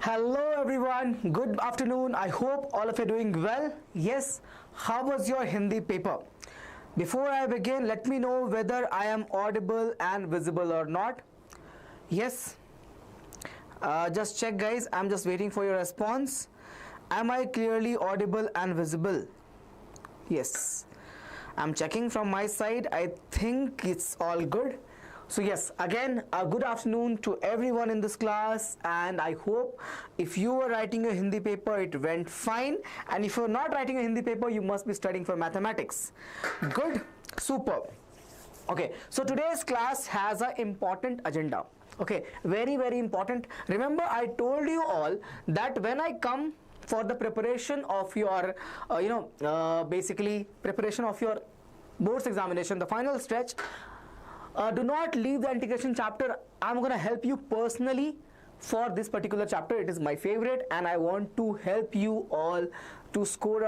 Hello everyone, good afternoon. I hope all of you are doing well. Yes, how was your Hindi paper? Before I begin, let me know whether I am audible and visible or not. Yes, just check guys, I'm just waiting for your response. Am I clearly audible and visible? Yes, I'm checking from my side. I think it's all good. So yes, again a good afternoon to everyone in this class, and I hope if you were writing a Hindi paper it went fine, and if you're not writing a Hindi paper you must be studying for mathematics. Good, superb. Okay, so today's class has an important agenda. Okay, very important. Remember I told you all that when I come for the preparation of your basically preparation of your boards examination, the final stretch, do not leave the integration chapter. I'm going to help you personally for this particular chapter. It is my favorite and I want to help you all to score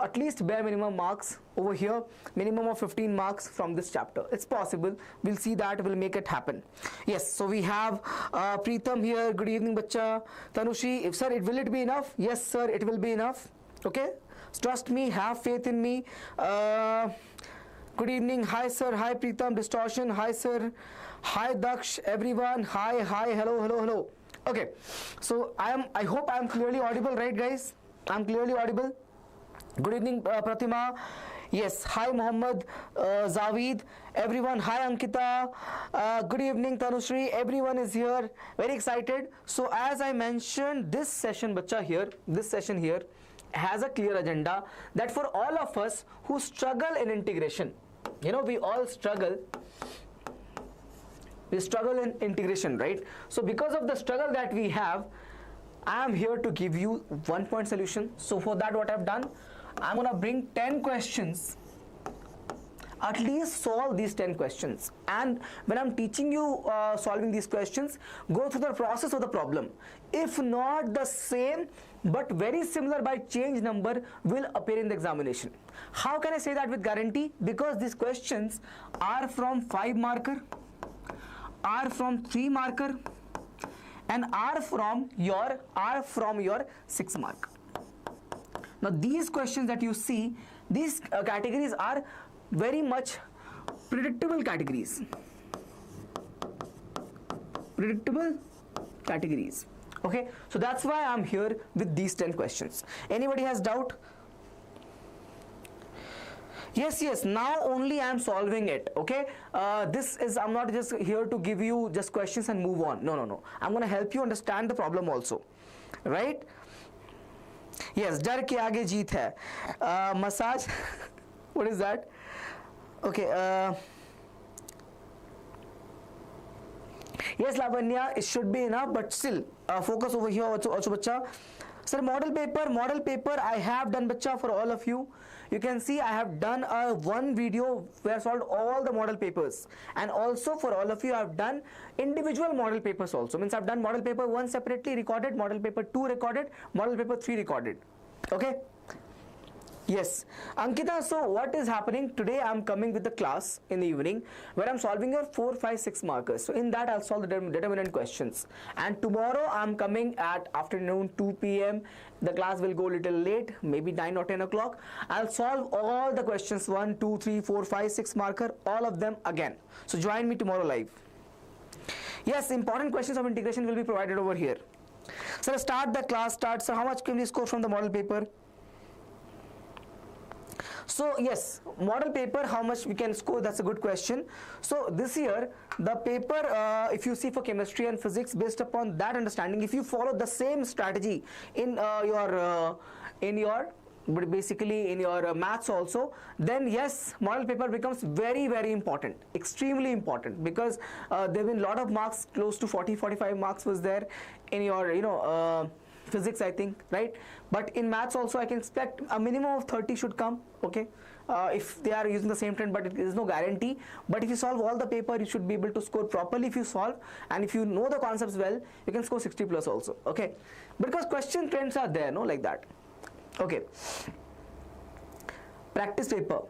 at least bare minimum marks over here, minimum of 15 marks from this chapter. It's possible. We'll see that. We'll make it happen. Yes, so we have Preetham here. Good evening, bacha. Tanushi, if sir, will it be enough? Yes sir, it will be enough. Okay, trust me, have faith in me. Good evening. Hi sir. Hi Preetham. Distortion. Hi sir. Hi Daksh. Everyone. Hi. Hello. Okay. So I hope I am clearly audible, right guys? I'm clearly audible. Good evening Pratima. Yes. Hi Mohammed. Zaveed. Everyone. Hi Ankita. Good evening Tanushri. Everyone is here. Very excited. So as I mentioned, this session here has a clear agenda that for all of us who struggle in integration, we all struggle. We struggle in integration, right? So because of the struggle that we have, I am here to give you 1 point solution. So for that, what I've done, I'm gonna bring 10 questions. At least solve these 10 questions, and when I'm teaching you solving these questions, go through the process of the problem. If not the same but very similar by change number will appear in the examination. How can I say that with guarantee? Because these questions are from 5 marker, are from 3 marker, and are from your 6 mark. Now these questions that you see, these categories are very much predictable categories. Okay, so that's why I'm here with these 10 questions. Anybody has doubt? Yes, now only I'm solving it. Okay, I'm not just here to give you just questions and move on. No, I'm going to help you understand the problem also, right? Yes, डर के आगे जीत है. Massage. What is that? Okay, yes Lavanya, it should be enough, but still focus over here also bacha. Sir, model paper I have done bacha for all of you. You can see I have done one video where I solved all the model papers, and also for all of you I have done individual model papers also. Means I've done model paper 1 separately recorded, model paper 2 recorded, model paper 3 recorded. Okay. Yes, Ankita, so what is happening today? I'm coming with the class in the evening where I'm solving your 4, 5, 6 markers. So in that I'll solve the determinant questions, and tomorrow I'm coming at afternoon 2 p.m. The class will go a little late, maybe 9 or 10 o'clock. I'll solve all the questions 1, 2, 3, 4, 5, 6 marker, all of them again. So join me tomorrow live. Yes, important questions of integration will be provided over here. So start the class. So how much can we score from the model paper? So yes, model paper, how much we can score? That's a good question. So this year the paper, if you see for chemistry and physics, based upon that understanding, if you follow the same strategy in your maths also, then yes, model paper becomes very important, extremely important, because there have been a lot of marks, close to 40-45 marks was there in your physics, I think, right? But in maths also I can expect a minimum of 30 should come. Okay, if they are using the same trend, but it is no guarantee. But if you solve all the paper, you should be able to score properly if you solve, and if you know the concepts well, you can score 60 plus also. Okay, because question trends are there, no, like that. Okay, practice paper.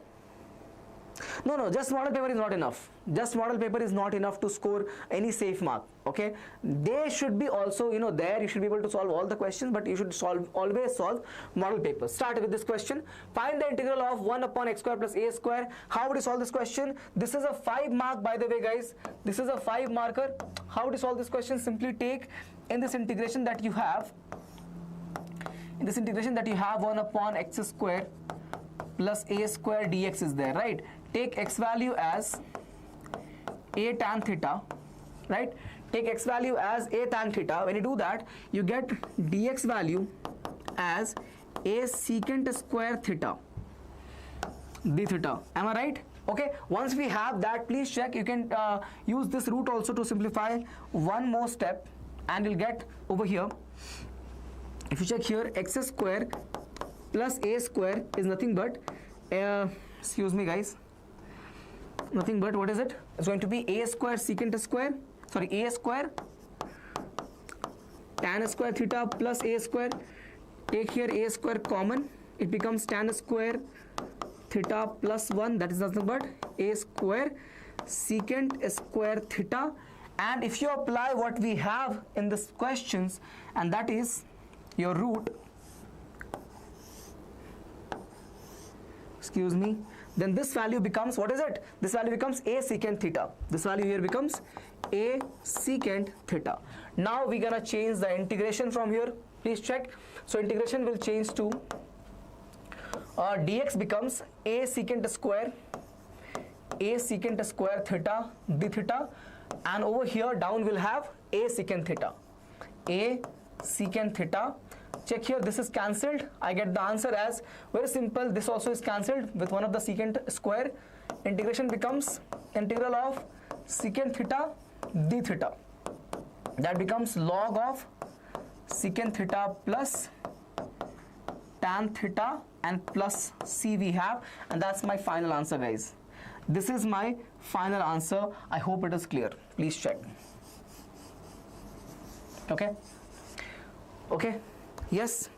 No, just model paper is not enough. Just model paper is not enough to score any safe mark. Okay, they should be also, you know, there you should be able to solve all the questions, but you should always solve model paper. Start with this question. Find the integral of 1 upon x square plus a square. How would you solve this question? This is a 5 mark, by the way, guys. This is a 5 marker. How would you solve this question? Simply take in this integration that you have. In this integration that you have 1 upon x square plus a square dx is there, right? Take x value as a tan theta, right? Take x value as a tan theta. When you do that, you get dx value as a secant square theta d theta. Am I right? Okay, once we have that, please check. You can use this root also to simplify one more step, and you'll get over here. If you check here, x square plus a square is nothing but excuse me guys, nothing but what is it? It's going to be a square secant square, sorry, a square tan square theta plus a square. Take here a square common, it becomes tan square theta plus 1, that is nothing but a square secant square theta. And if you apply what we have in this questions, and that is your root, excuse me, then this value becomes, what is it? This value becomes a secant theta. This value here becomes a secant theta. Now we're gonna change the integration from here. Please check. So integration will change to dx becomes a secant square theta d theta, and over here down we'll have a secant theta. A secant theta. Check here, this is cancelled. I get the answer as very simple. This also is cancelled with one of the secant square. Integration becomes integral of secant theta d theta. That becomes log of secant theta plus tan theta and plus c we have, and that's my final answer, guys. This is my final answer. I hope it is clear. Please check. Okay. Okay. Yes.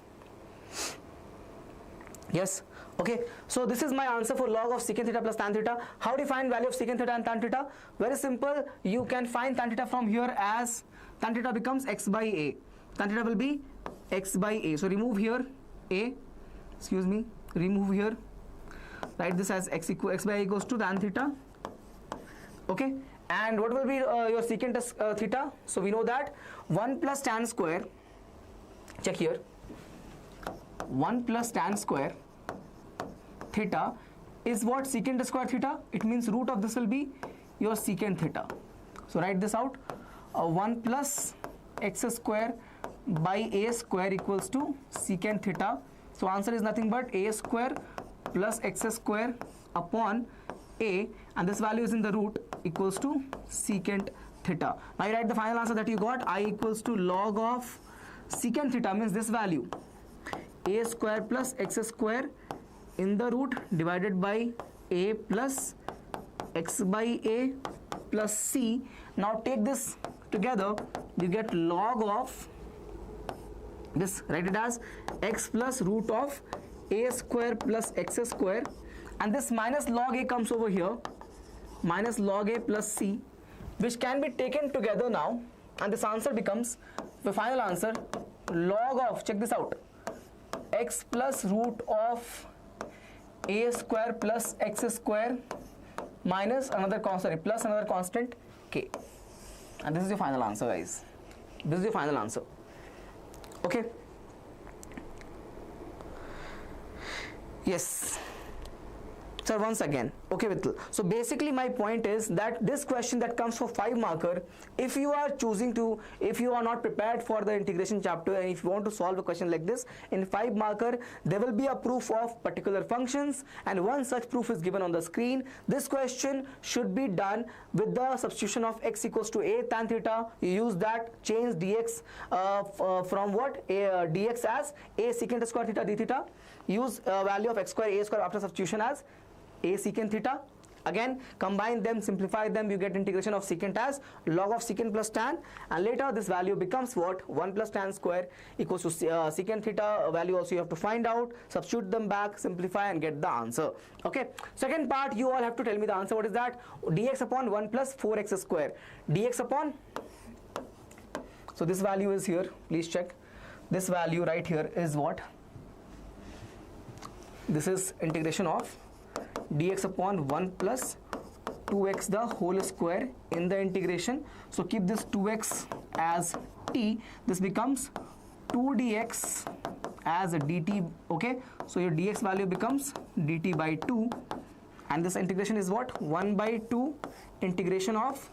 Yes. Okay. So this is my answer for log of secant theta plus tan theta. How do you find value of secant theta and tan theta? Very simple. You can find tan theta from here as tan theta becomes x by a. Tan theta will be x by a. So remove here a. Excuse me. Remove here. Write this as x by a equals to tan theta. Okay. And what will be your secant theta? So we know that 1 plus tan square. Check here. 1 plus tan square theta is what? Secant square theta. It means root of this will be your secant theta. So write this out. 1 plus x square by a square equals to secant theta. So answer is nothing but a square plus x square upon a, and this value is in the root, equals to secant theta. Now you write the final answer that you got. I equals to log of secant theta means this value, a square plus x square in the root divided by a plus x by a plus c. Now take this together, you get log of this, write it as x plus root of a square plus x square, and this minus log a comes over here, minus log a plus c, which can be taken together now, and this answer becomes the final answer log of, check this out, x plus root of a square plus x square minus another constant, plus another constant k, and this is your final answer, guys. This is your final answer. Okay. Yes. Sir, once again, okay, Vittal. So basically my point is that this question that comes for 5 marker, if you are choosing to, if you are not prepared for the integration chapter and if you want to solve a question like this, in 5 marker, there will be a proof of particular functions, and one such proof is given on the screen. This question should be done with the substitution of x equals to a tan theta. You use that, change dx from what? Dx as a secant square theta d theta. Use value of x square a square after substitution as a secant theta, Again, combine them, simplify them, you get integration of secant as log of secant plus tan, and later this value becomes what? 1 plus tan square equals to secant theta value also you have to find out, substitute them back, simplify and get the answer. Okay, second part, you all have to tell me the answer. What is that? Dx upon 1 plus 4x square. Dx upon, so this value is here, please check. This value right here is what? This is integration of dx upon 1 plus 2x the whole square in the integration. So keep this 2x as t. This becomes 2dx as a dt. Okay, so your dx value becomes dt by 2, and this integration is what? 1 by 2 integration of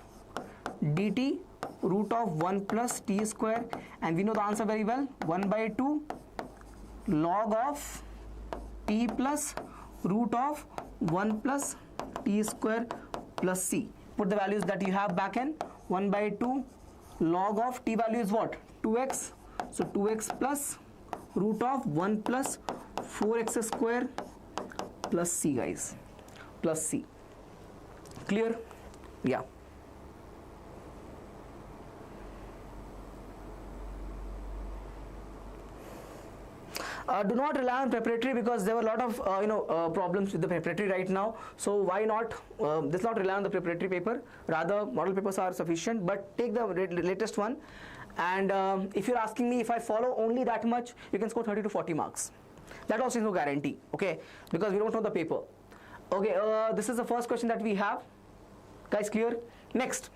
dt root of 1 plus t square, and we know the answer very well. 1 by 2 log of t plus root of 1 plus t square plus c. Put the values that you have back in. 1 by 2 log of t value is what? 2x. So 2x plus root of 1 plus 4x square plus c, guys. Plus c. Clear? Yeah. Do not rely on preparatory, because there were a lot of problems with the preparatory right now. So why not let's not rely on the preparatory paper. Rather, model papers are sufficient, but take the latest one. And if you're asking me if I follow only that much, you can score 30 to 40 marks. That also is no guarantee, okay, because we don't know the paper. Okay, this is the first question that we have. Guys, clear? Next.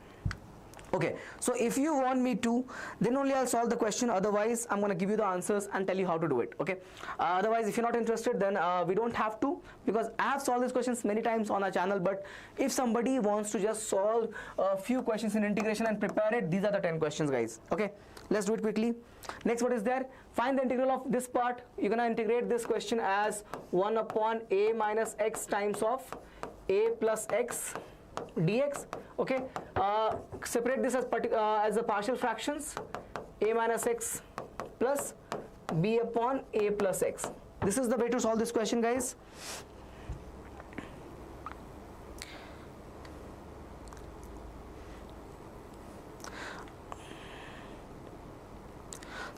Okay, so if you want me to, then only I'll solve the question. Otherwise, I'm going to give you the answers and tell you how to do it. Okay. Otherwise, if you're not interested, then we don't have to, because I have solved these questions many times on our channel. But if somebody wants to just solve a few questions in integration and prepare it, these are the 10 questions, guys. Okay, let's do it quickly. Next, what is there? Find the integral of this part. You're going to integrate this question as 1 upon a minus x times of a plus x dx. Okay, separate this as the partial fractions, a minus x plus b upon a plus x. This is the way to solve this question, guys.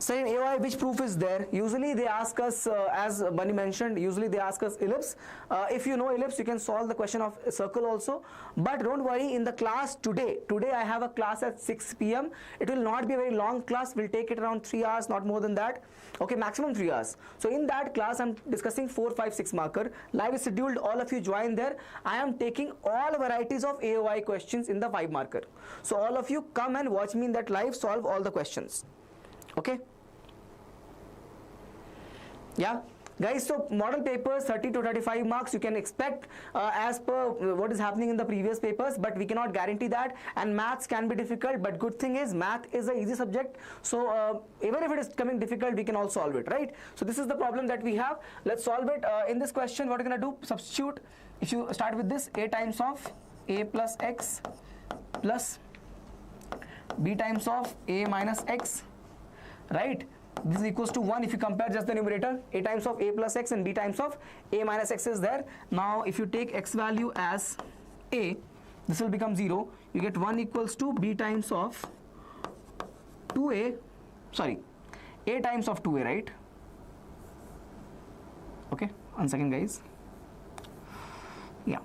So in AOI, which proof is there? Usually they ask us, as Bunny mentioned, usually they ask us ellipse. If you know ellipse, you can solve the question of circle also. But don't worry, in the class today I have a class at 6 p.m. It will not be a very long class. We'll take it around 3 hours, not more than that. Okay, maximum 3 hours. So in that class, I'm discussing 4, 5, 6 marker. Live is scheduled. All of you join there. I am taking all varieties of AOI questions in the 5 marker. So all of you come and watch me in that live, solve all the questions. Okay. Yeah, guys, so model papers 30 to 35 marks you can expect as per what is happening in the previous papers, but we cannot guarantee that. And maths can be difficult, but good thing is math is an easy subject. So even if it is coming difficult, we can all solve it, right? So this is the problem that we have. Let's solve it. In this question, what you're going to do, substitute. If you start with this, a times of a plus x plus b times of a minus x, right? This is equals to 1 if you compare just the numerator. A times of a plus x and b times of a minus x is there. Now if you take x value as a, this will become 0. You get 1 equals to b times of 2a, sorry, a times of 2a, right? Okay, 1 second, guys. Yeah,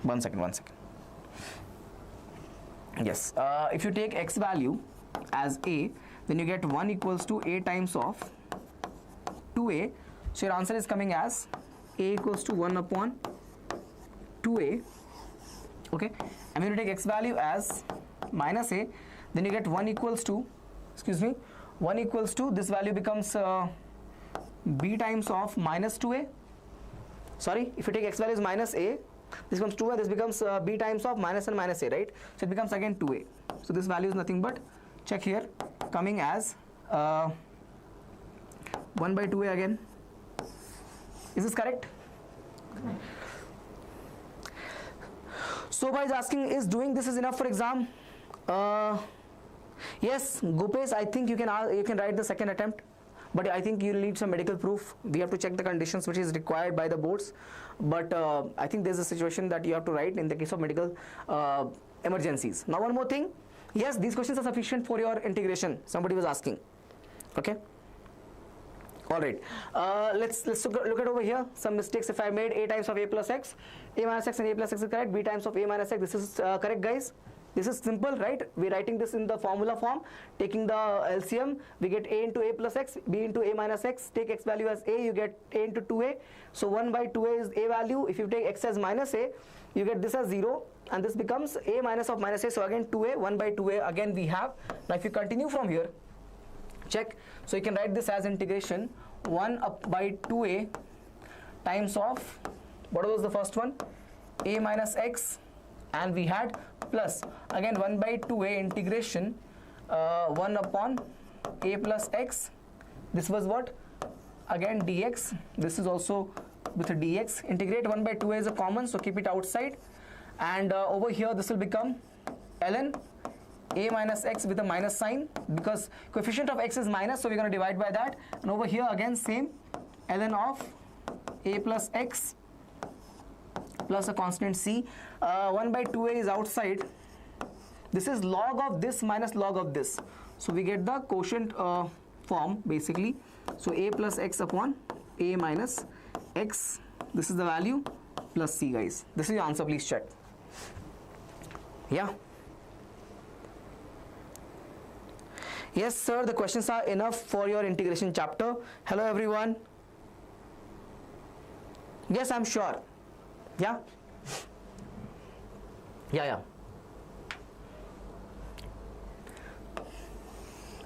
1 second. Yes, if you take x value as a, then you get 1 equals to a times of 2a. So your answer is coming as a equals to 1 upon 2a. Okay, and when you take x value as minus a, then you get 1 equals to, 1 equals to, this value becomes b times of minus 2a. Sorry, if you take x value as minus a, this becomes 2a, this becomes b times of minus and minus a, right? So it becomes again 2a. So this value is nothing but, check here, coming as 1 by 2a again. Is this correct? So is asking, is doing this is enough for exam? Yes, Gupesh, I think you can write the second attempt. but I think you'll need some medical proof. We have to check the conditions which is required by the boards, but I think there's a situation that you have to write in the case of medical emergencies. Now one more thing, yes, these questions are sufficient for your integration, somebody was asking. Okay, all right, let's look at over here some mistakes. If I made a times of a plus x, a minus x and a plus x is correct, b times of a minus x, this is correct, guys. This is simple, right? We're writing this in the formula form, taking the LCM, we get a into a plus x, b into a minus x, take x value as a, you get a into 2a. So 1 by 2a is a value. If you take x as minus a, you get this as 0, and this becomes a minus of minus a. So again 2a, 1 by 2a again we have. Now if you continue from here, check. So you can write this as integration 1 up by 2a times of, what was the first one? A minus x, and we had plus again 1 by 2a integration 1 upon a plus x. This was what? Again dx. This is also with a dx. Integrate 1 by 2a is a common, so keep it outside. And over here this will become ln a minus x with a minus sign, because coefficient of x is minus, so we're going to divide by that. And over here again same, ln of a plus x plus a constant c. 1 by 2a is outside. This is log of this minus log of this, so we get the quotient form basically. So a plus x upon a minus x, this is the value, plus c, guys. This is your answer, please check. Yeah. Yes sir, the questions are enough for your integration chapter. Hello everyone. Yes, I'm sure. Yeah. Yeah.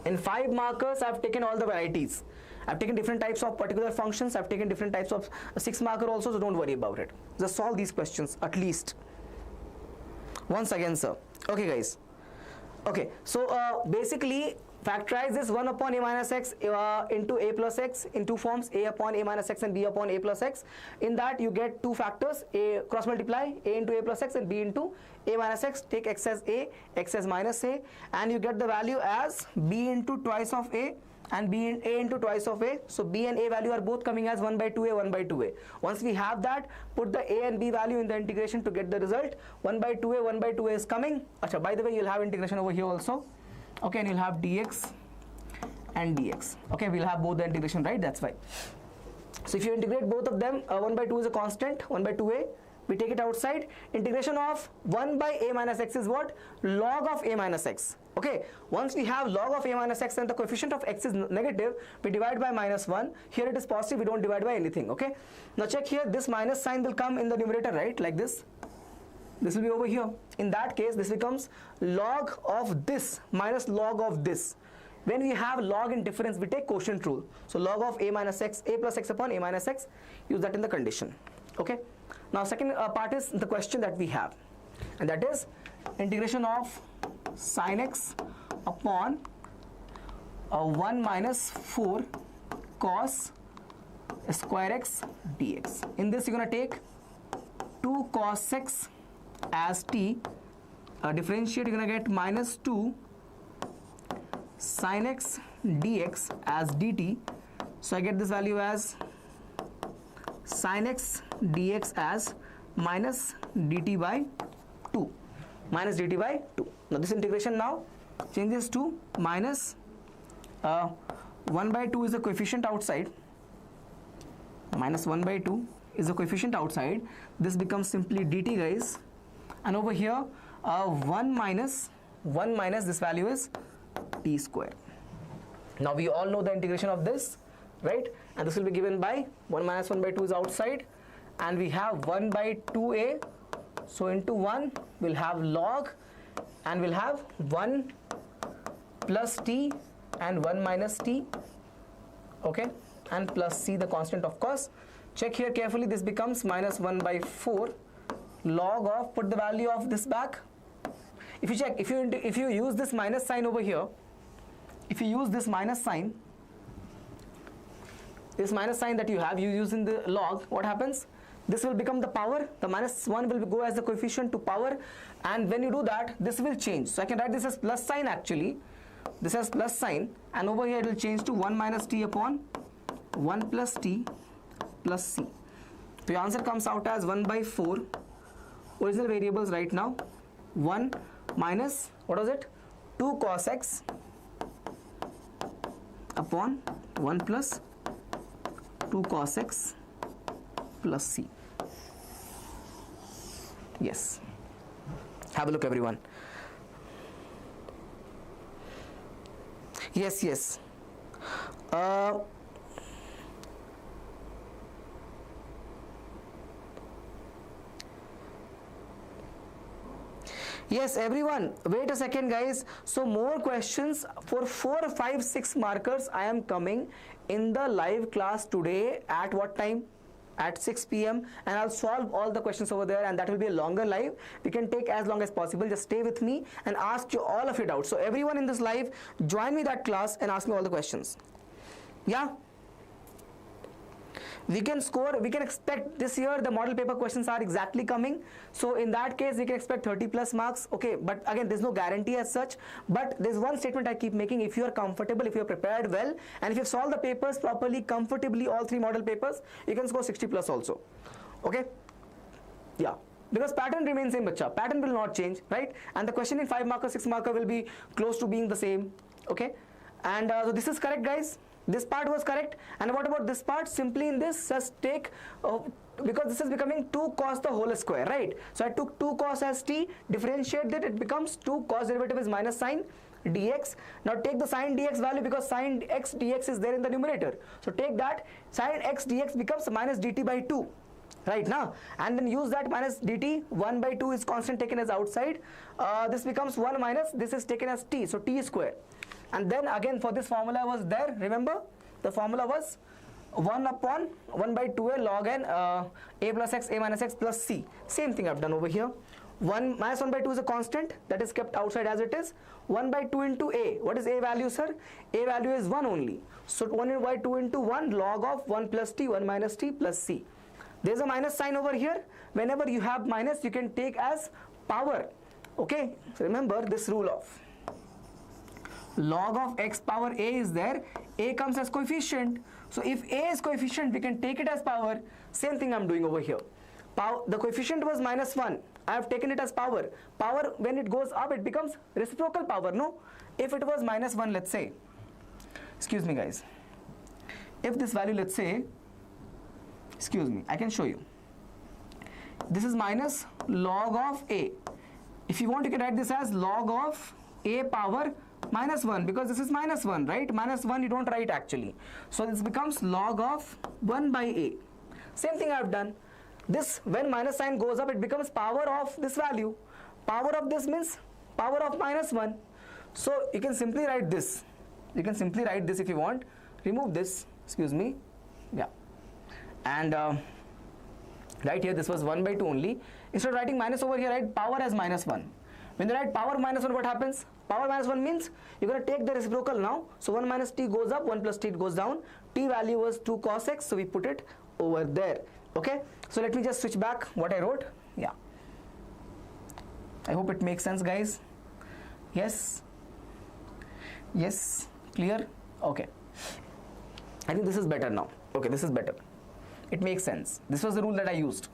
In 5 markers, I've taken all the varieties. I've taken different types of particular functions. I've taken different types of 6 marker also, so don't worry about it. Just solve these questions at least once again, sir. Okay, guys. Okay, so basically factorize this 1 upon a minus x into a plus x in 2 forms, a upon a minus x and b upon a plus x. In that you get 2 factors, a cross multiply a into a plus x and b into a minus x. Take x as a, x as minus a, and you get the value as b into twice of a and b in a into twice of a. So b and a value are both coming as 1 by 2a, 1 by 2a. Once we have that, put the a and b value in the integration to get the result. 1 by 2a, 1 by 2a is coming. Achha, by the way, you'll have integration over here also. Okay, and you'll have dx and dx. Okay, we'll have both the integration, right? That's why. So if you integrate both of them, 1 by 2 is a constant, 1 by 2a, we take it outside. Integration of 1 by a minus x is what? Log of a minus x. Okay, once we have log of a minus x and the coefficient of x is negative, we divide by minus 1. Here it is positive, we don't divide by anything. Okay, now check here, this minus sign will come in the numerator, right? Like this. This will be over here. In that case, this becomes log of this minus log of this. When we have log in difference, we take quotient rule. So log of a minus x, a plus x upon a minus x, use that in the condition. Okay. Now second part is the question that we have, and that is integration of sin x upon 1 minus 4 cos square x dx. In this you're going to take 2 cos x as t, differentiate, you're going to get minus 2 sin x dx as dt. So I get this value as sin x dx as minus dt by 2. Minus dt by 2. Now this integration now changes to minus 1 by 2 is the coefficient outside. Minus 1 by 2 is the coefficient outside. This becomes simply dt, guys. And over here 1 minus this value is t square. Now we all know the integration of this, right? And this will be given by 1 minus 1 by 2 is outside, and we have 1 by 2a. So into 1 we'll have log, and we'll have 1 plus t and 1 minus t, okay, and plus c, the constant of course. Check here carefully, this becomes minus 1 by 4 log of, put the value of this back. If you check, if you use this minus sign over here, if you use this minus sign, that you have, you use in the log, what happens? This will become the power, the minus 1 will go as the coefficient to power, and when you do that, this will change. So I can write this as plus sign actually, this has plus sign, and over here it will change to 1 minus t upon 1 plus t plus c. So your answer comes out as 1 by 4. Original variables right now, 1 minus, what was it, 2 cos x upon 1 plus 2 cos x plus c. Yes. Have a look, everyone. Yes, yes. Yes, everyone, wait a second, guys. So more questions for 4, 5, 6 markers I am coming in the live class today at what time? At 6 p.m. and I'll solve all the questions over there, and that will be a longer live. We can take as long as possible. Just stay with me and ask you all of it out. So everyone in this live, join me that class and ask me all the questions. Yeah. We can score, we can expect this year the model paper questions are exactly coming. So in that case, we can expect 30 plus marks. Okay, but again, there's no guarantee as such. But there's one statement I keep making: if you are comfortable, if you are prepared well, and if you've solved the papers properly, comfortably, all 3 model papers, you can score 60 plus also. Okay? Yeah. Because pattern remains same, bacha. Pattern will not change, right? And the question in 5 marker, 6 marker will be close to being the same. Okay? And so this is correct, guys. This part was correct. And what about this part? Simply in this, just take, because this is becoming 2 cos the whole square, right? So I took 2 cos as t, differentiate it, it becomes 2 cos derivative is minus sine dx. Now take the sine dx value, because sine x dx is there in the numerator. So take that, sine x dx becomes minus dt by 2. Right now, and then use that minus dt, 1 by 2 is constant taken as outside. This becomes 1 minus, this is taken as t, so t square. And then again for this formula was there, remember the formula was 1 upon 1 by 2a log n a plus x, a minus x plus c. Same thing I've done over here. 1 minus 1 by 2 is a constant that is kept outside as it is. 1 by 2 into a. What is a value, sir? A value is 1 only. So 1 by 2 into 1 log of 1 plus t, 1 minus t plus c. There's a minus sign over here. Whenever you have minus, you can take as power. Okay, so remember this rule of log of x power a is there. A comes as coefficient. So if a is coefficient, we can take it as power. Same thing I'm doing over here. The coefficient was minus 1. I have taken it as power. Power, when it goes up, it becomes reciprocal power, no? If it was minus 1, let's say, excuse me guys, if this value, let's say, excuse me, I can show you. This is minus log of a. If you want, you can write this as log of a power minus 1, because this is minus 1, right? Minus 1 you don't write actually. So this becomes log of 1 by a. Same thing I have done. This, when minus sign goes up, it becomes power of this value. Power of this means power of minus 1. So you can simply write this. You can simply write this if you want. Remove this, excuse me. Yeah. And right here, this was 1 by 2 only. Instead of writing minus over here, write power as minus 1. When you write power minus 1, what happens? Power minus 1 means you're going to take the reciprocal now. So 1 minus t goes up, 1 plus t goes down. T value was 2 cos x, so we put it over there. Okay, so let me just switch back what I wrote. Yeah, I hope it makes sense, guys. Yes, yes, clear. Okay, I think this is better now. Okay, this is better. It makes sense. This was the rule that I used.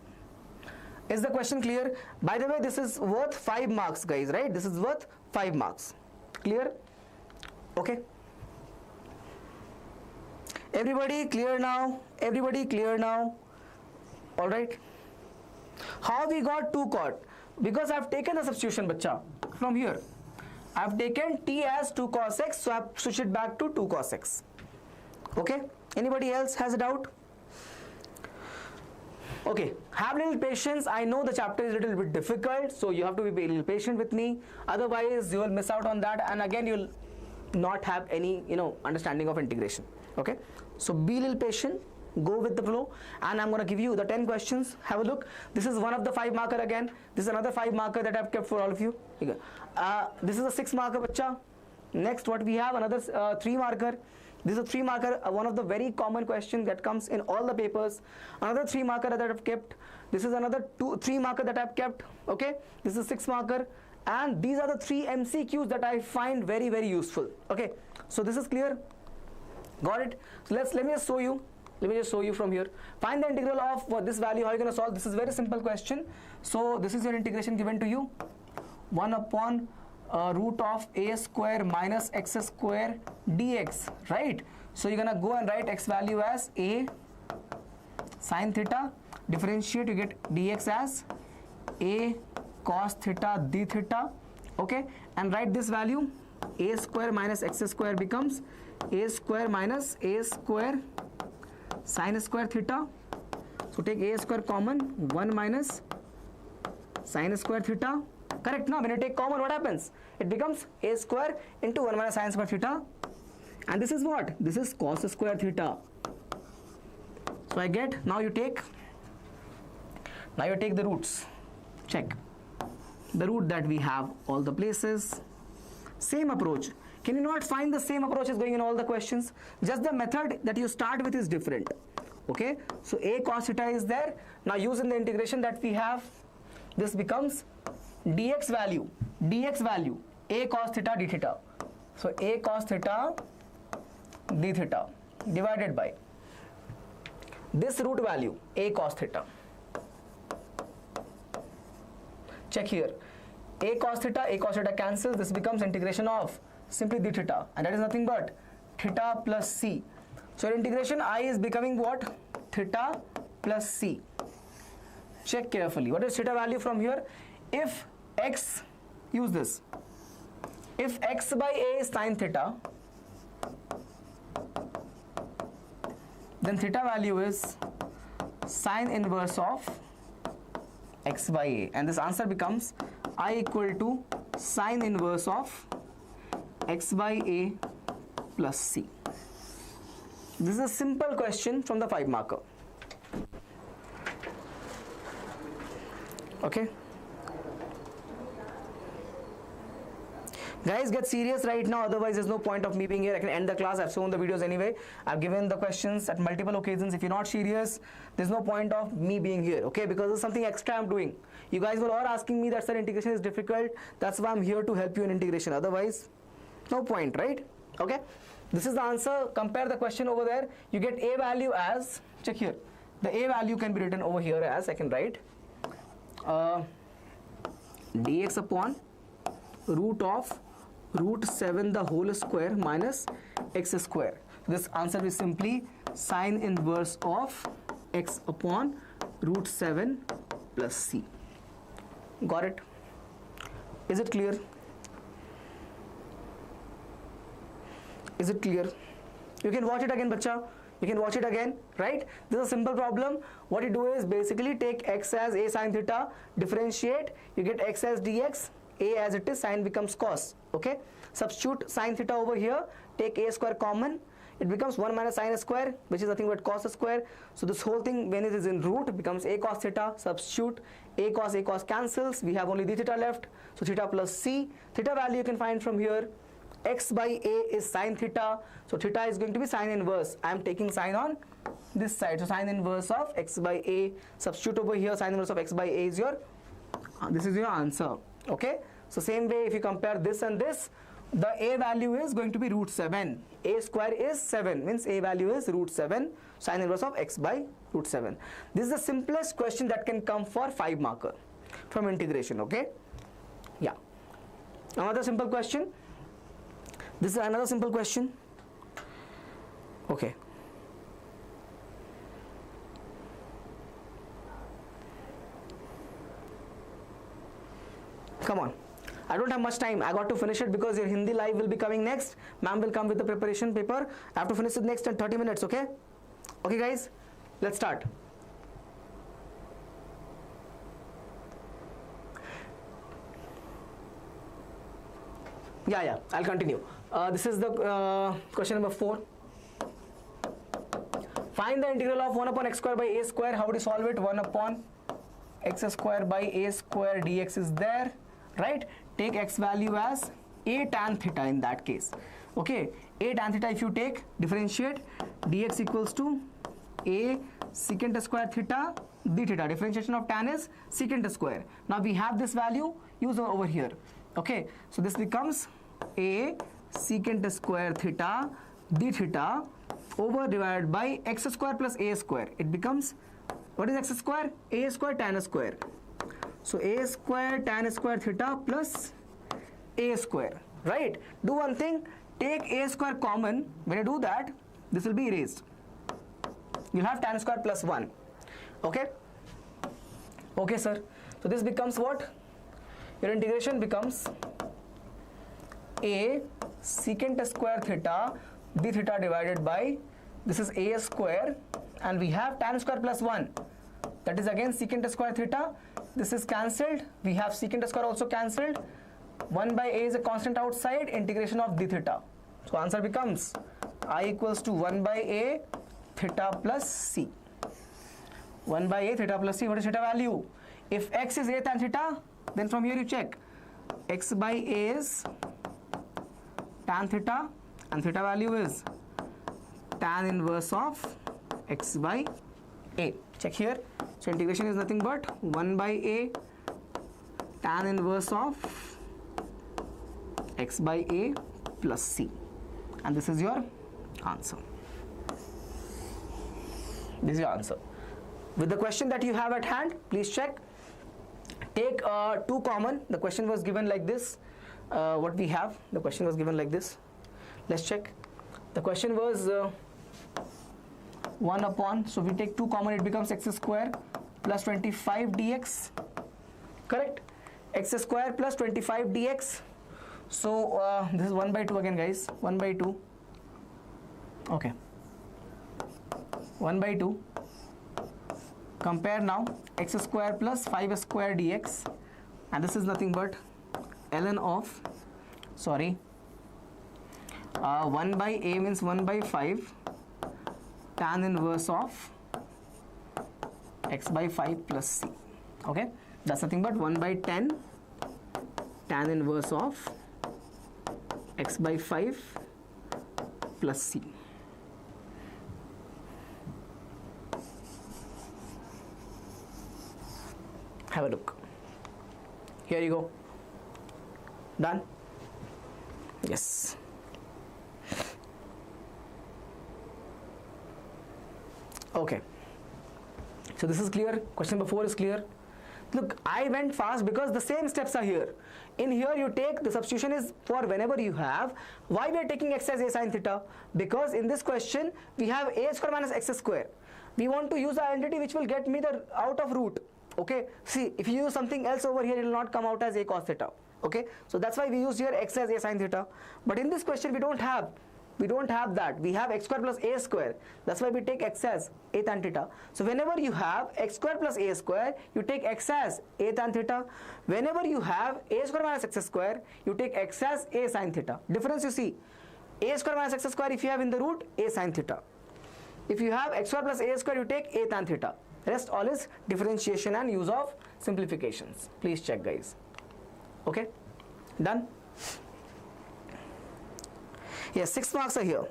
Is the question clear? By the way, this is worth 5 marks, guys, right? This is worth 5 marks. Clear? Okay. Everybody clear now? Everybody clear now? All right. How we got 2 cot? Because I've taken a substitution, bacha, from here. I've taken t as 2 cos x, so I've switched it back to 2 cos x. Okay. Anybody else has a doubt? Okay, have a little patience. I know the chapter is a little bit difficult, so you have to be a little patient with me. Otherwise, you will miss out on that, and again, you'll not have any, understanding of integration. Okay, so be a little patient. Go with the flow, and I'm going to give you the 10 questions. Have a look. This is one of the 5 marker again. This is another 5 marker that I've kept for all of you. This is a 6 marker, bacha. Next, what we have, another 3 marker. This is a 3 marker, one of the very common questions that comes in all the papers. Another 3 marker that I've kept. This is another 3 marker that I've kept. Okay, this is 6 marker, and these are the 3 MCQs that I find very, very useful. Okay, so this is clear. Got it? So let me just show you. Let me just show you from here. Find the integral of this value. How are you going to solve? This is very simple question. So this is your integration given to you. 1 upon root of a square minus x square dx, right? So you're going to go and write x value as a sine theta. Differentiate, you get dx as a cos theta d theta. Okay, and write this value. A square minus x square becomes a square minus a square sine square theta. So take a square common, 1 minus sine square theta. Correct? Now when you take common, what happens? It becomes a square into 1 minus sine square theta. And this is what? This is cos square theta. So I get, now you take the roots. Check the root that we have all the places. Same approach. Can you not find the same approach is going in all the questions? Just the method that you start with is different. Okay, so a cos theta is there. Now use in the integration that we have, this becomes dx value a cos theta d theta. So a cos theta d theta divided by this root value a cos theta. Check here, a cos theta cancels. This becomes integration of simply d theta, and that is nothing but theta plus c. So your integration I is becoming what? Theta plus c. Check carefully. What is theta value from here? If x, use this. If x by a is sine theta, then theta value is sine inverse of x by a, and this answer becomes I equal to sine inverse of x by a plus c. This is a simple question from the 5 marker. Okay. Guys, get serious right now, otherwise there's no point of me being here. I can end the class. I've shown the videos anyway. I've given the questions at multiple occasions. If you're not serious, there's no point of me being here, okay? Because there's something extra I'm doing. You guys were all asking me that, sir, integration is difficult. That's why I'm here to help you in integration. Otherwise, no point, right? Okay? This is the answer. Compare the question over there. You get a value as, check here. The a value can be written over here as, I can write dx upon root of root 7 the whole square minus x square. This answer is simply sine inverse of x upon root 7 plus c. Got it? Is it clear? Is it clear? You can watch it again, bacha. You can watch it again, right? This is a simple problem. What you do is basically take x as a sine theta, differentiate, you get x as dx, a as it is, sine becomes cos, okay? Substitute sine theta over here, take a square common, it becomes 1 minus sine square, which is nothing but cos square. So this whole thing, when it is in root, becomes a cos theta. Substitute a cos cancels, we have only d theta left, so theta plus c. Theta value you can find from here. X by a is sine theta, so theta is going to be sine inverse. I am taking sine on this side, so sine inverse of x by a. Substitute over here, sine inverse of x by a is your, this is your answer, okay? So same way, if you compare this and this, the a value is going to be root 7. A square is 7, means a value is root 7, sine inverse of x by root 7. This is the simplest question that can come for 5 marker from integration, okay? Yeah. Another simple question. This is another simple question. Okay. Come on. I don't have much time. I got to finish it because your Hindi live will be coming next. Ma'am will come with the preparation paper. I have to finish it next in 30 minutes, okay? Okay, guys, let's start. Yeah, I'll continue. This is the question number 4. Find the integral of 1 upon x square by a square. How do you solve it? 1 upon x square by a square dx is there, right? Take x value as a tan theta in that case. Okay, a tan theta if you take, differentiate, dx equals to a secant square theta d theta. Differentiation of tan is secant square. Now we have this value, use over here. Okay, so this becomes a secant square theta d theta over divided by x square plus a square. It becomes, what is x square? A square tan square. So a square tan square theta plus a square, right? Do one thing, take a square common. When you do that, this will be erased. You'll have tan square plus 1. Okay? Okay, sir. So this becomes what? Your integration becomes a secant square theta d theta divided by, this is a square, and we have tan square plus 1. That is again secant square theta. This is cancelled. We have secant square also cancelled. 1 by a is a constant outside, integration of d theta. So answer becomes I equals to 1 by a theta plus c. 1 by a theta plus c. What is theta value? If x is a tan theta, then from here you check. X by a is tan theta, and theta value is tan inverse of x by a. Check here. So integration is nothing but 1 by a tan inverse of x by a plus c, and this is your answer. This is your answer. With the question that you have at hand, please check. Take 2 common. The question was given like this. What we have, the question was given like this. Let's check. The question was 1 upon, so we take 2 common, it becomes x square plus 25 dx. Correct? X square plus 25 dx. So this is 1 by 2 again, guys. 1 by 2. Okay. 1 by 2. Compare now x square plus 5 square dx, and this is nothing but ln of, 1 by a means 1 by 5 tan inverse of x by 5 plus c. Okay, that's nothing but 1 by 10 tan inverse of x by 5 plus c. Have a look. Here you go. Done? Yes. Okay. So this is clear. Question number 4 is clear. Look, I went fast because the same steps are here. In here you take, the substitution is for whenever you have. Why we are taking x as a sin theta? Because in this question we have a square minus x square. We want to use the identity which will get me the out of root. Okay, see, if you use something else over here, it will not come out as a cos theta. Okay, so that's why we use here x as a sin theta. But in this question we don't have that. We have x square plus a square. That's why we take x as a tan theta. So whenever you have x square plus a square, you take x as a tan theta. Whenever you have a square minus x square, you take x as a sin theta. Difference you see, a square minus x square, if you have in the root, a sin theta. If you have x square plus a square, you take a tan theta. Rest all is differentiation and use of simplifications. Please check, guys. Okay, done? Yes, 6 marks are here.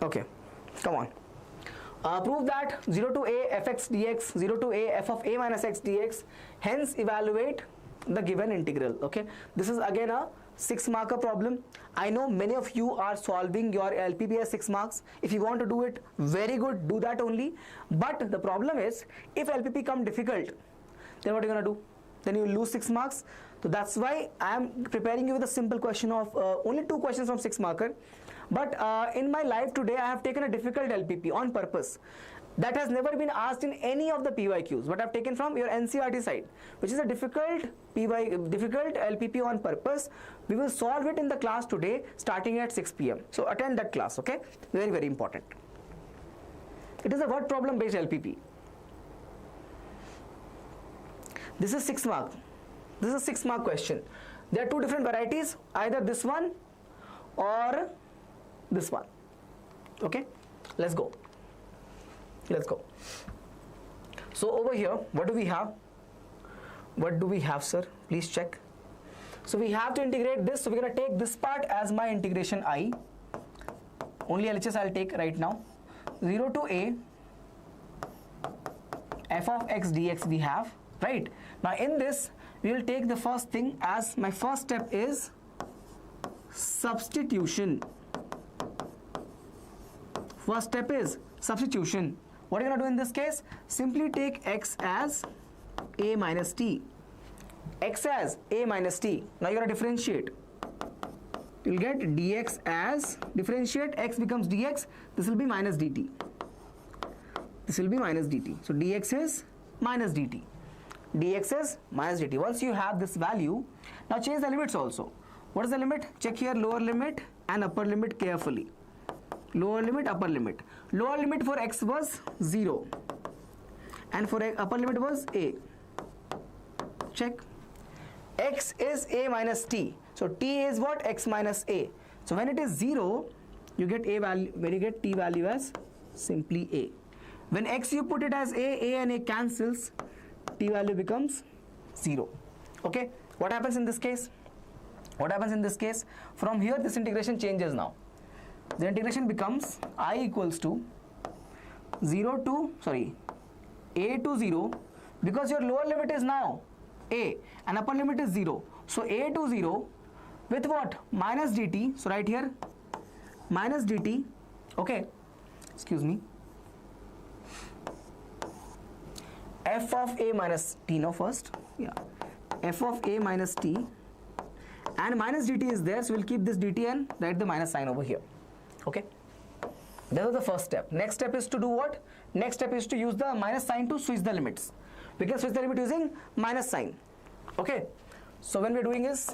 Okay, come on. Prove that 0 to a fx dx, 0 to a f of a minus x dx, hence evaluate the given integral. Okay, this is again a 6 marker problem. I know many of you are solving your LPP as 6 marks. If you want to do it, very good, do that only. But the problem is, if LPP come difficult, then what are you going to do? Then you lose 6 marks. So that's why I am preparing you with a simple question of only 2 questions from 6 marker. But in my life today, I have taken a difficult LPP on purpose. That has never been asked in any of the PYQs, but I have taken from your NCERT side, which is a difficult LPP on purpose. We will solve it in the class today starting at 6 p.m. So attend that class, okay? Very, very important. It is a word problem based LPP. This is 6 mark. This is a 6 mark question. There are 2 different varieties, either this one or this one. Okay? Let's go. Let's go. So over here, what do we have? What do we have, sir? Please check. So we have to integrate this. So we're going to take this part as my integration I. only LHS I'll take right now. 0 to a f of x dx we have, right? Now in this we will take the first thing as my first step is substitution. First step is substitution. What are you going to do in this case? Simply take x as a minus t. X as a minus t. Now you are going to differentiate. You will get dx as, differentiate, x becomes dx. This will be minus dt. This will be minus dt. So dx is minus dt. Dx is minus dt. Once you have this value, now change the limits also. What is the limit? Check here lower limit and upper limit carefully. Lower limit, upper limit. Lower limit for x was 0 and for upper limit was a. Check. X is a minus t. So t is what? X minus a. So when it is 0, you get a value, when you get t value as simply a. When x you put it as a and a cancels, t value becomes 0. Okay, what happens in this case? What happens in this case? From here this integration changes now. The integration becomes I equals to a to 0, because your lower limit is now a and upper limit is 0. So a to 0 with what? Minus dt. So right here minus dt. Okay, excuse me. F of a minus t now first. Yeah, f of a minus t, and minus dt is there, so we'll keep this dt and write the minus sign over here. Okay, that was the first step. Next step is to do what? Next step is to use the minus sign to switch the limits. We can switch the limit using minus sign. Okay, so when we're doing is,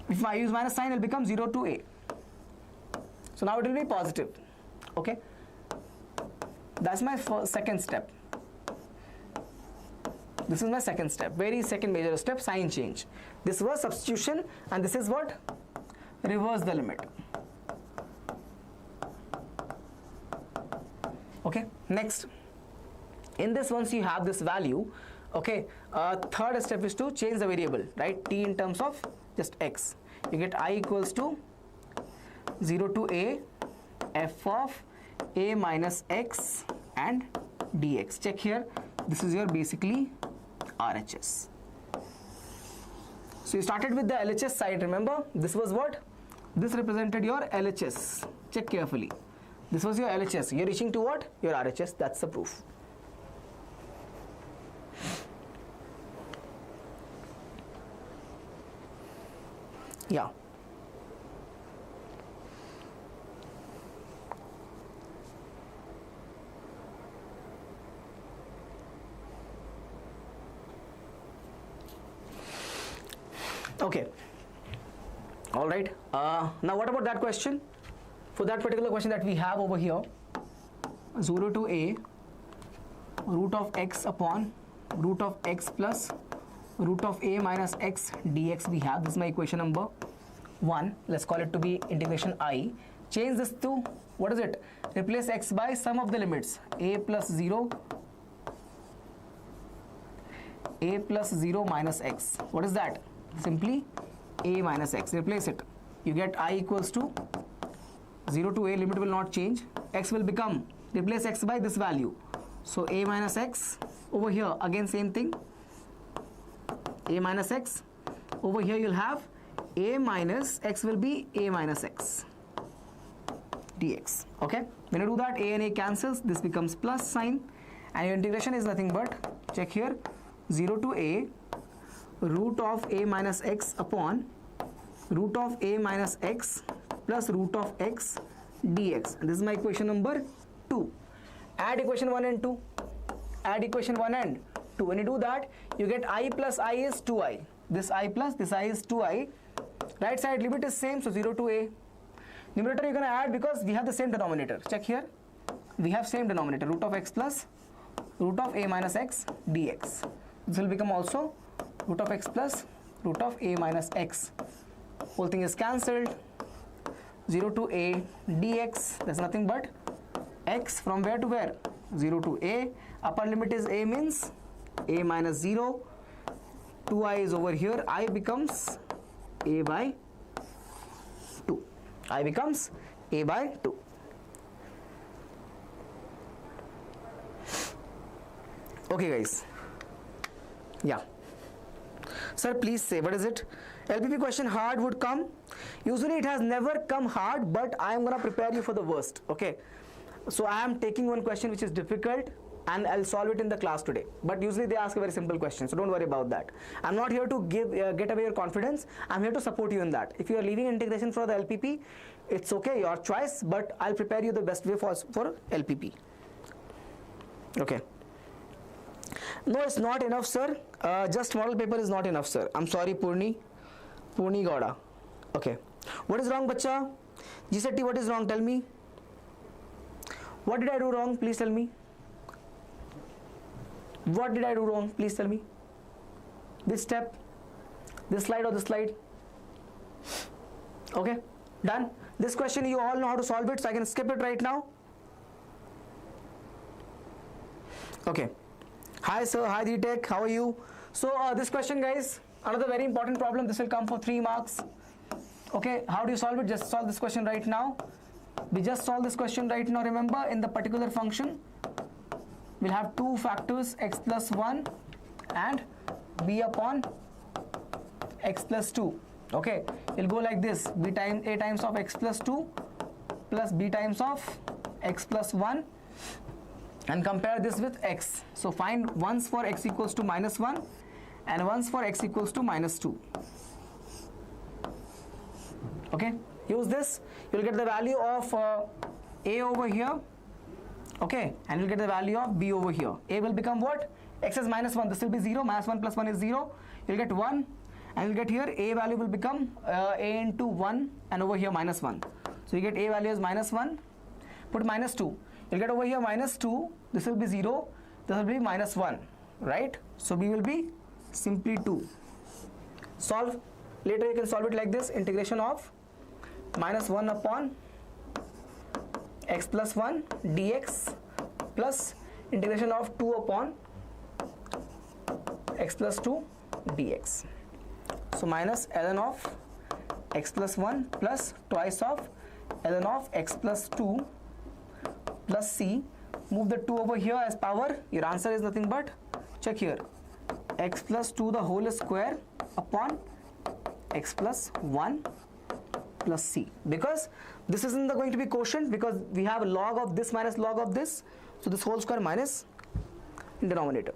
if I use minus sign, it will become 0 to a. So now it will be positive. Okay, that's my second step. This is my second step, very second major step, sign change. This was substitution and this is what? Reverse the limit. Okay, next. In this, once you have this value, okay, third step is to change the variable, right? T in terms of just x. You get I equals to 0 to a f of a minus x and dx. Check here, this is your basically RHS. So you started with the LHS side, remember? This was what? This represented your LHS. Check carefully. This was your LHS. You're reaching to what? Your RHS. That's the proof. Yeah. Okay. All right. Now what about that question? For that particular question that we have over here, 0 to a root of x upon root of x plus root of a minus x dx we have. This is my equation number 1. Let's call it to be integration I. Change this to, what is it? Replace x by sum of the limits. A plus 0 minus x. What is that? Simply a minus x. Replace it. You get I equals to 0 to a, limit will not change. X will become, replace x by this value. So a minus x. Over here again same thing. A minus x. Over here you'll have a minus x will be a minus x dx. Okay, when you do that, a and a cancels, this becomes plus sign, and your integration is nothing but, check here, 0 to a root of a minus x upon root of a minus x plus root of x dx. And this is my equation number 2. Add equation 1 and 2. Add equation 1 and 2. When you do that, you get I plus I is 2i. This I plus this I is 2i. Right side limit is same, so 0 to a. Numerator you're going to add because we have the same denominator. Check here. We have same denominator, root of x plus root of a minus x dx. This will become also root of x plus root of a minus x. Whole thing is cancelled. 0 to a dx, that's nothing but x from where to where? 0 to a. Upper limit is a means a minus 0. 2i is over here. I becomes a by 2. I becomes a by 2. Okay guys, yeah. Sir, please say, what is it? LPP question hard would come. Usually it has never come hard, but I am gonna prepare you for the worst. Okay, so I am taking one question which is difficult and I'll solve it in the class today. But usually they ask a very simple question, so don't worry about that. I'm not here to get away your confidence. I'm here to support you in that. If you are leaving integration for the LPP, it's okay, your choice, but I'll prepare you the best way for LPP. Okay. No, it's not enough, sir. Just model paper is not enough, sir. I'm sorry, Purni Gowda. Okay. What is wrong, bacha? GCET, what is wrong? Tell me. What did I do wrong? Please tell me. What did I do wrong? Please tell me. This step, this slide or this slide? Okay, done. This question you all know how to solve it, so I can skip it right now. Okay. Hi sir, hi D-Tech, how are you? So this question guys, another very important problem. This will come for 3 marks. Okay, how do you solve it? Just solve this question right now. We just solve this question right now. Remember, in the particular function, we'll have 2 factors, x plus 1 and b upon x plus 2. Okay, it'll go like this: a times of x plus 2 plus b times of x plus 1, and compare this with x. So find once for x equals to minus 1 and once for x equals to minus 2. Okay, use this. You'll get the value of a over here. Okay, and you'll get the value of b over here. A will become what? X is minus 1. This will be 0. Minus 1 plus 1 is 0. You'll get 1. And you'll get here a value will become a into 1, and over here minus 1. So you get a value as minus 1. Put minus 2. You'll get over here minus 2. This will be 0. This will be minus 1. Right? So b will be simply 2. Solve. Later you can solve it like this. Integration of minus 1 upon x plus 1 dx plus integration of 2 upon x plus 2 dx. So minus ln of x plus 1 plus twice of ln of x plus 2 plus c. Move the 2 over here as power. Your answer is nothing but, check here, x plus 2 the whole square upon x plus 1 plus c. Because this isn't going to be quotient, because we have log of this minus log of this. So this whole square minus in denominator.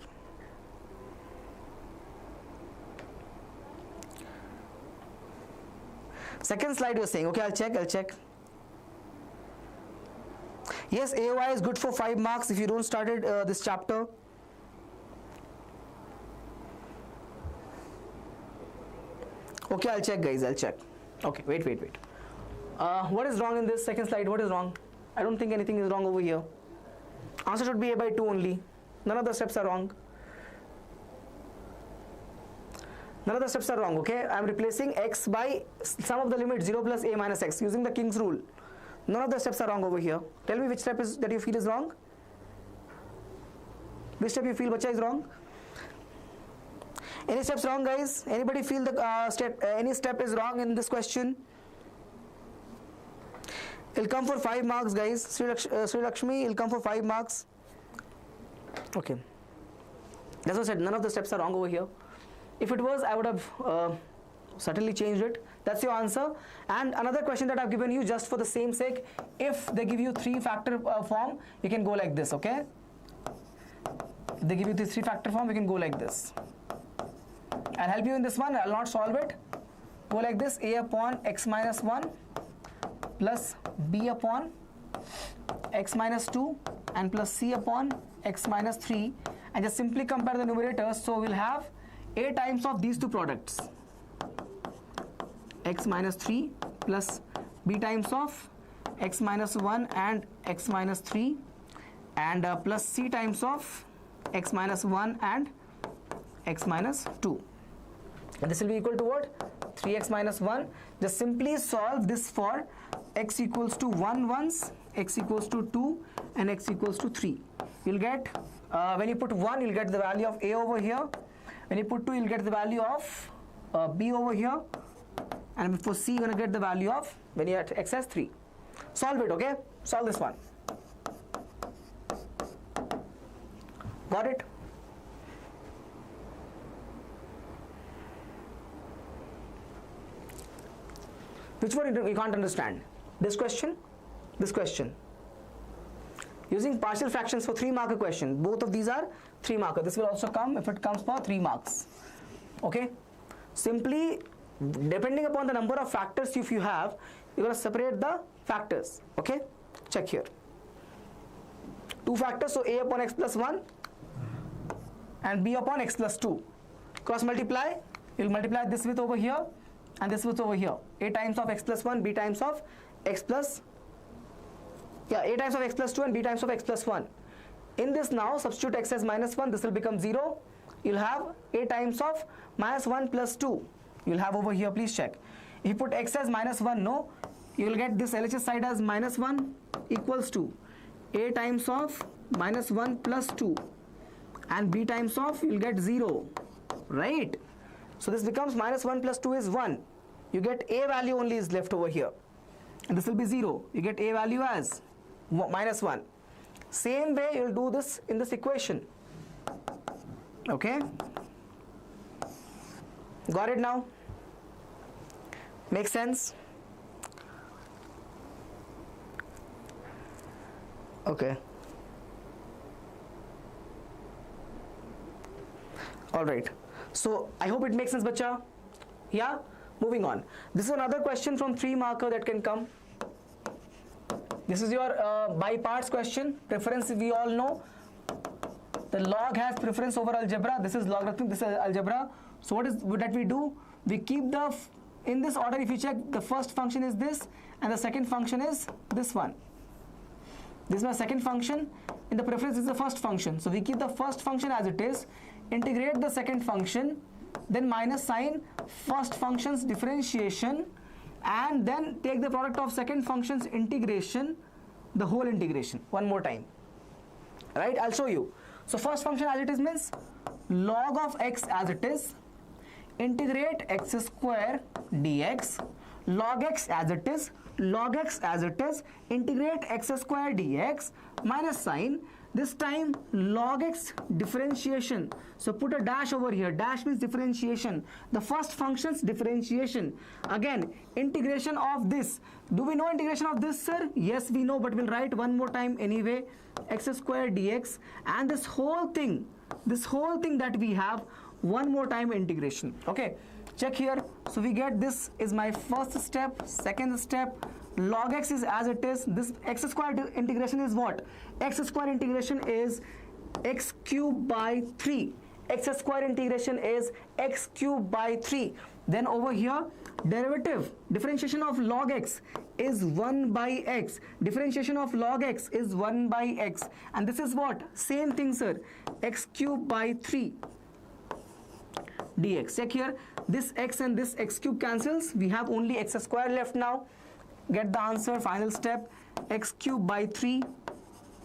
Second slide you're saying. Okay, I'll check. Yes, AOI is good for 5 marks if you don't started this chapter. Okay, I'll check guys, I'll check. Okay, wait. What is wrong in this second slide? What is wrong? I don't think anything is wrong over here. Answer should be a by 2 only. None of the steps are wrong. None of the steps are wrong, okay? I am replacing x by sum of the limit 0 plus a minus x using the King's rule. None of the steps are wrong over here. Tell me which step is that you feel is wrong? Which step you feel bacha is wrong? Any steps wrong guys? Anybody feel the any step is wrong in this question? It'll come for 5 marks guys. Sri Lakshmi, it'll come for 5 marks. Okay. That's what I said, none of the steps are wrong over here. If it was, I would have certainly changed it. That's your answer. And another question that I've given you just for the same sake, if they give you 3-factor form, you can go like this, okay? If they give you this 3-factor form, you can go like this. I'll help you in this one, I'll not solve it. Go like this: a upon x minus 1 plus b upon x minus 2 and plus c upon x minus 3, and just simply compare the numerators. So we'll have a times of these two products, x minus 3 plus b times of x minus 1 and x minus 3, and plus c times of x minus 1 and x minus 2. And this will be equal to what? 3x minus 1. Just simply solve this for x equals to 1 once, x equals to 2, and x equals to 3. You'll get, when you put 1, you'll get the value of a over here. When you put 2, you'll get the value of b over here. and for C you're going to get the value of when you're at x as 3. Solve it, okay? Solve this one. Got it? Which one you can't understand? This question? This question. Using partial fractions for 3 marker question. Both of these are 3 marker. This will also come if it comes for 3 marks. Okay? Simply, depending upon the number of factors if you have, you're going to separate the factors. Okay? Check here. 2 factors, so a upon x plus 1 and b upon x plus 2. Cross multiply, you'll multiply this with over here and this with over here. A times of x plus 1, b times of x plus, a times of x plus 2 and b times of x plus 1. In this now, substitute x as minus 1, this will become 0. You'll have a times of minus 1 plus 2. You'll have over here, please check. If you put x as minus 1, no, you'll get this LHS side as minus 1 equals to a times of minus 1 plus 2 and b times of you'll get 0, right? So this becomes minus 1 plus 2 is 1. You get a value only is left over here and this will be 0. You get a value as minus 1. Same way you'll do this in this equation. Okay? Got it now? Makes sense? Okay. Alright. So I hope it makes sense, bacha. Yeah? Moving on. This is another question from 3 marker that can come. This is your by parts question. Preference we all know. The log has preference over algebra. This is logarithm, this is algebra. So what is that we do? We keep the, in this order if you check, the first function is this and the second function is this one. This is my second function. In the preference is the first function. So we keep the first function as it is, integrate the second function, then minus sign first function's differentiation, and then take the product of second function's integration, the whole integration. One more time. Right? I'll show you. So first function as it is means log of x as it is, integrate x square dx, log x as it is, log x as it is, integrate x square dx, minus sign, this time log x differentiation. So put a dash over here. Dash means differentiation. The first function's differentiation. Again, integration of this. Do we know integration of this, sir? Yes, we know, but we'll write one more time anyway. X square dx, and this whole thing that we have, one more time integration. Okay, check here. So we get this is my first step, second step. Log x is as it is. This x square integration is what? X square integration is x cube by 3. X square integration is x cube by 3. Then over here, derivative, differentiation of log x is 1 by x. Differentiation of log x is 1 by x. And this is what? Same thing, sir. X cube by 3 dx. Check here. This x and this x cube cancels. We have only x square left now. Get the answer, final step, x cube by 3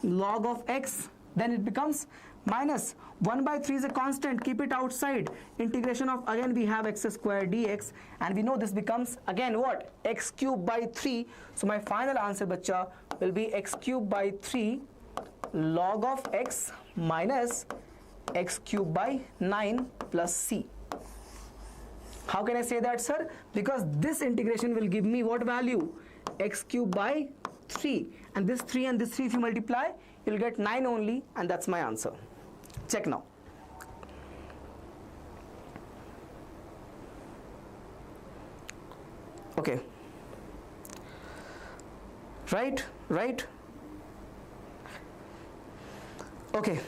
log of x, then it becomes minus 1 by 3 is a constant, keep it outside, integration of, again we have x square dx, and we know this becomes again what? X cube by 3. So my final answer, bacha, will be x cube by 3 log of x minus x cube by 9 plus c. How can I say that, sir? Because this integration will give me what value? X cube by 3, and this 3 and this 3 if you multiply, you'll get 9 only, and that's my answer. Check now. Okay. Right? Okay.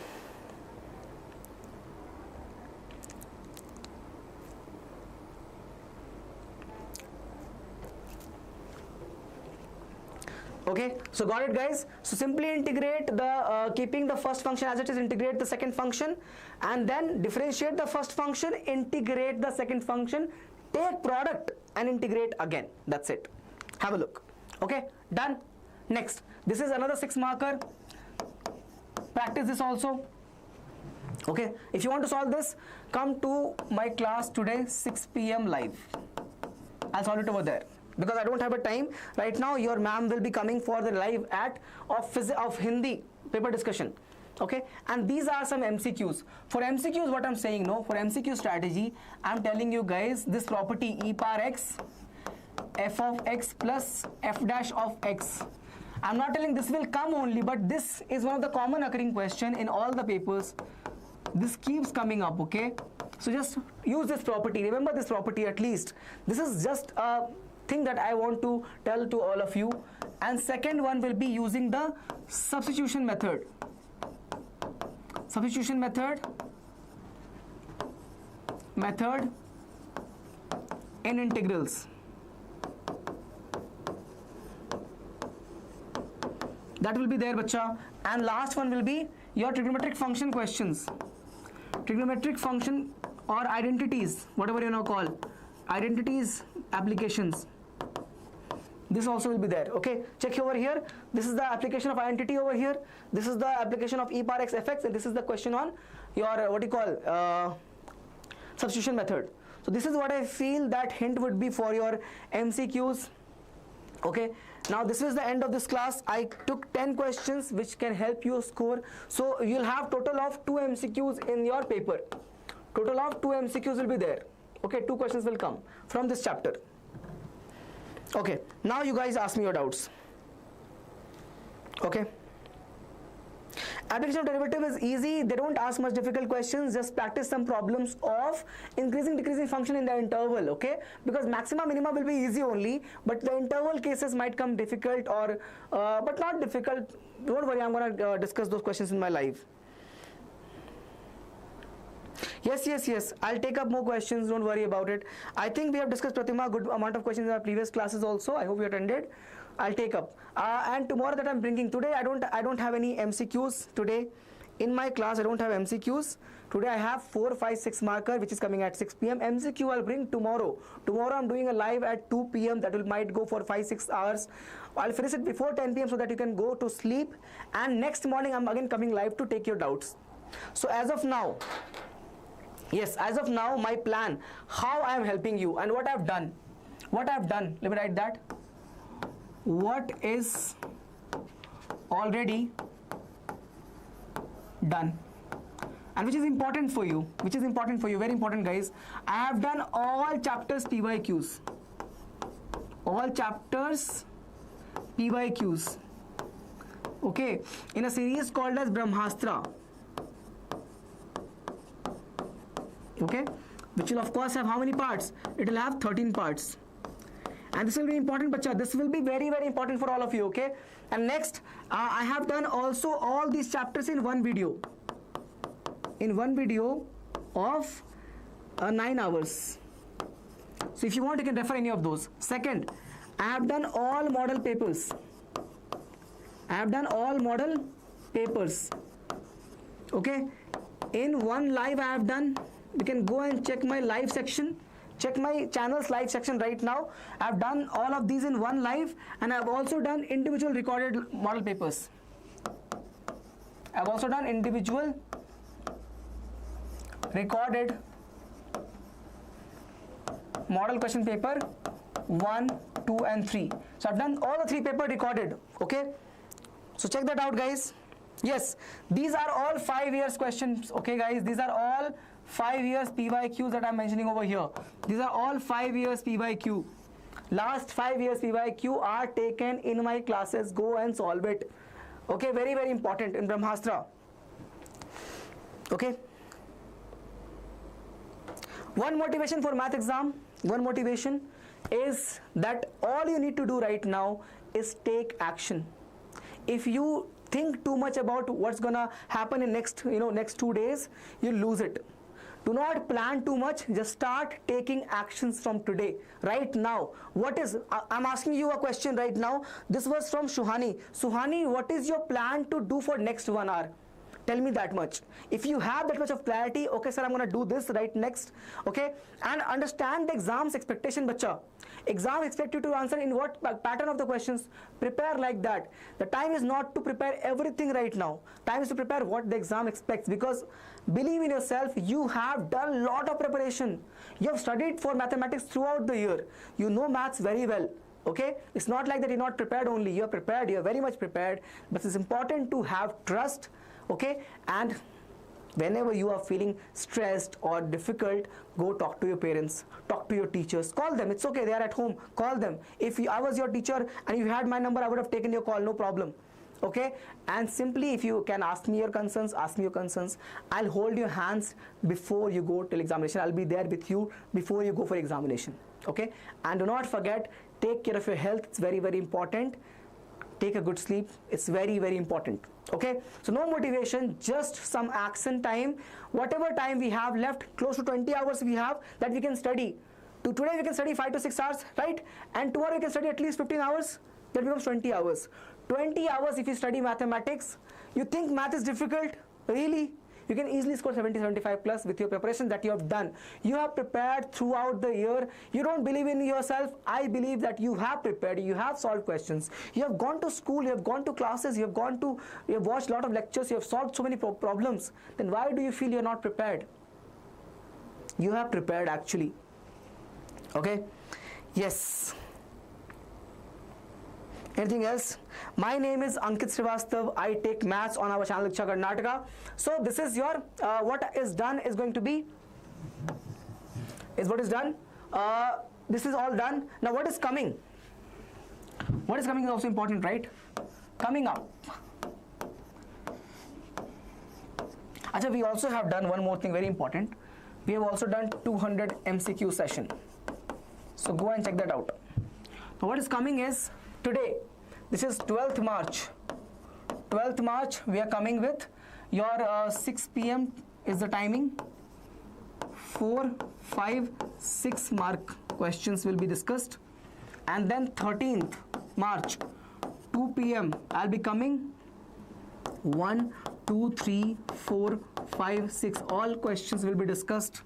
Okay, so got it, guys. So simply integrate the keeping the first function as it is, integrate the second function, and then differentiate the first function, integrate the second function, take product and integrate again. That's it. Have a look. Okay, done. Next, this is another 6 marker. Practice this also. Okay, if you want to solve this, come to my class today 6 p.m. live. I'll solve it over there because I don't have a time right now. Your ma'am will be coming for the live of Hindi paper discussion. Okay, and these are some MCQs. For MCQs, what I'm saying, no, for MCQ strategy, I'm telling you guys this property e power x, f of x plus f dash of x. I'm not telling this will come only, but this is one of the common occurring question in all the papers. This keeps coming up, okay? So just use this property. Remember this property at least. This is just a thing that I want to tell to all of you. And second one will be using the substitution method. Substitution method in integrals. That will be there, bacha. And last one will be your trigonometric function questions. Trigonometric function or identities, whatever you now call. Identities, applications. This also will be there. Okay, check over here. This is the application of identity over here. This is the application of e power x fx, and this is the question on your what you call substitution method. So this is what I feel that hint would be for your MCQs. Okay, now this is the end of this class. I took 10 questions which can help you score. So you'll have total of 2 MCQs in your paper. Total of 2 MCQs will be there. Okay, 2 questions will come from this chapter. Okay, now you guys ask me your doubts. Okay, application of derivative is easy. They don't ask much difficult questions. Just practice some problems of increasing decreasing function in the interval. Okay, because maxima minima will be easy only, but the interval cases might come difficult or but not difficult. Don't worry, I'm gonna discuss those questions in my live. Yes, I'll take up more questions, don't worry about it. I think we have discussed, Pratima, good amount of questions in our previous classes also. I hope you attended. I'll take up. And tomorrow that I'm bringing, today I don't have any MCQs today. In my class, I don't have MCQs. Today I have 4, 5, 6 marker, which is coming at 6 p.m. MCQ I'll bring tomorrow. Tomorrow I'm doing a live at 2 p.m. That might go for 5, 6 hours. I'll finish it before 10 p.m. so that you can go to sleep. And next morning I'm again coming live to take your doubts. So as of now, yes, as of now, my plan, how I am helping you and what I've done. What I've done, let me write that. What is already done. And which is important for you, very important guys. I have done all chapters PYQs. All chapters PYQs. Okay, in a series called as Brahmastra. Okay, which will of course have how many parts? It will have 13 parts. And this will be important, bacha. This will be very, very important for all of you, okay? And next, I have done also all these chapters in one video. In one video of 9 hours. So if you want, you can refer any of those. Second, I have done all model papers. Okay? In one live I have done. You can go and check my live section. Check my channel's live section right now. I've done all of these in one live, and I've also done individual recorded model papers. I've also done individual recorded model question paper 1, 2 and 3. So I've done all the 3 paper recorded. Okay, so check that out, guys. Yes, these are all 5 years questions. Okay guys, these are all 5 years PYQs that I'm mentioning over here. These are all 5 years PYQ. Last 5 years PYQ are taken in my classes. Go and solve it. Okay, very, very important in Brahmastra. Okay. One motivation for math exam, one motivation is that all you need to do right now is take action. If you think too much about what's gonna happen in next 2 days, you'll lose it. Do not plan too much, just start taking actions from today, right now. I'm asking you a question right now. This was from Shuhani. Suhani, what is your plan to do for next 1 hour? Tell me that much. If you have that much of clarity, okay sir, I'm going to do this right next, okay, and understand the exam's expectation, bacha. Exam expect you to answer in what pattern of the questions. Prepare like that. The time is not to prepare everything right now. Time is to prepare what the exam expects, because believe in yourself, you have done a lot of preparation. You have studied for mathematics throughout the year. You know maths very well. Okay, it's not like that you're not prepared only. You're prepared, you're very much prepared, but it's important to have trust. Okay, and whenever you are feeling stressed or difficult, go talk to your parents, talk to your teachers, call them. It's okay, they are at home, call them. If I was your teacher and you had my number, I would have taken your call, no problem. Okay, and simply if you can ask me your concerns, ask me your concerns. I'll hold your hands before you go till examination. I'll be there with you before you go for examination. Okay, and do not forget, take care of your health. It's very, very important. Take a good sleep. It's very, very important. Okay, so no motivation, just some action time. Whatever time we have left, close to 20 hours we have, that we can study. Today we can study 5 to 6 hours, right? And tomorrow we can study at least 15 hours. That becomes 20 hours. 20 hours if you study mathematics. You think math is difficult? Really? You can easily score 70, 75 plus with your preparation that you have done. You have prepared throughout the year. You don't believe in yourself. I believe that you have prepared. You have solved questions. You have gone to school. You have gone to classes. You have watched a lot of lectures. You have solved so many problems. Then why do you feel you're not prepared? You have prepared actually. Okay? Yes. Anything else? My name is Ankit Srivastav. I take maths on our channel Lakshya Karnataka. So this is your what is done is going to be what is done. This is all done. Now what is coming? What is coming is also important, right? Coming up. Achha, we also have done one more thing very important. We have also done 200 MCQ session. So go and check that out. Now what is coming is today. This is 12th March. 12th March, we are coming with your 6 p.m. is the timing. 4, 5, 6 mark questions will be discussed. And then 13th March, 2 p.m. I'll be coming. 1, 2, 3, 4, 5, 6. All questions will be discussed.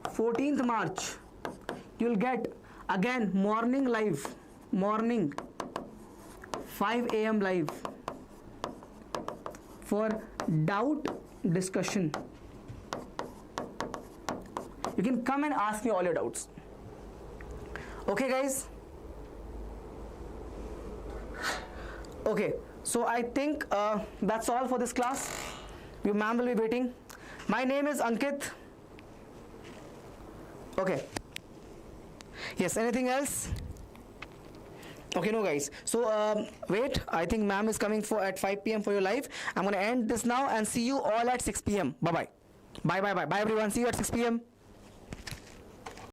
14th March, you'll get again morning live. Morning. 5 a.m. live for doubt discussion. You can come and ask me all your doubts. Okay, guys? Okay, so I think that's all for this class. Your ma'am will be waiting. My name is Ankit. Okay. Yes, anything else? Okay, no guys. So wait, I think ma'am is coming at 5 p.m. for your live. I'm going to end this now and see you all at 6 p.m. Bye-bye. Bye everyone. See you at 6 p.m.